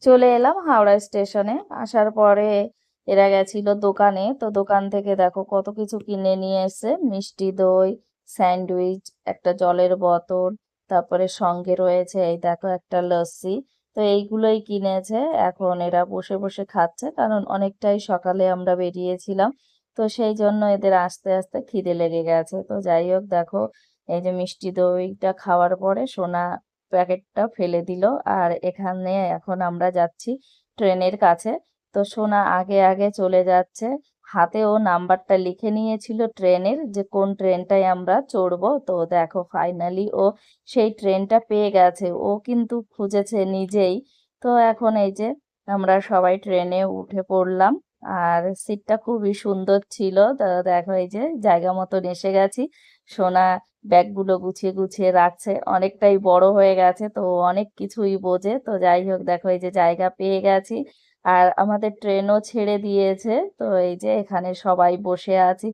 চলে এলাম হাওড়া স্টেশনে। আসার পরে এরা গেছিল দোকানে, তো দোকান থেকে দেখো কত কিছু কিনে নিয়ে এসে, মিষ্টি দই, স্যান্ডউইচ, একটা জলের বোতল, তারপরে সঙ্গে রয়েছে এই দেখো একটা লস্যি। তো এইগুলোই কিনেছে। এখন এরা বসে বসে খাচ্ছে, কারণ অনেকটাই সকালে আমরা বেরিয়েছিলাম। তো সেই জন্য এদের আস্তে আস্তে খিদে লেগে গেছে। তো যাই হোক দেখো, এই যে মিষ্টি দইটা খাওয়ার পরে সোনা প্যাকেটটা ফেলে দিল। আর এখানে এখন আমরা যাচ্ছি ট্রেনের কাছে। তো সোনা আগে আগে চলে যাচ্ছে। হাতে ও নাম্বারটা লিখে নিয়েছিল ট্রেনের, যে কোন ট্রেনটায় আমরা চড়বো। তো দেখো ফাইনালি ও সেই ট্রেনটা পেয়ে গেছে। ও কিন্তু খুঁজেছে নিজেই। তো এখন এই যে আমরা সবাই ট্রেনে উঠে পড়লাম। আর সিটটা খুবই সুন্দর ছিল। তো দেখো এই যে জায়গা মতন এসে গেছি। সোনা ব্যাগগুলো গুছিয়ে গুছিয়ে রাখছে, অনেকটাই বড় হয়ে গেছে তো অনেক কিছুই বোঝে। তো যাই হোক দেখো এই যে জায়গা পেয়ে গেছি। আর আমাদের ট্রেনও ছেড়ে দিয়েছে। তো এই যে এখানে সবাই বসে আছি।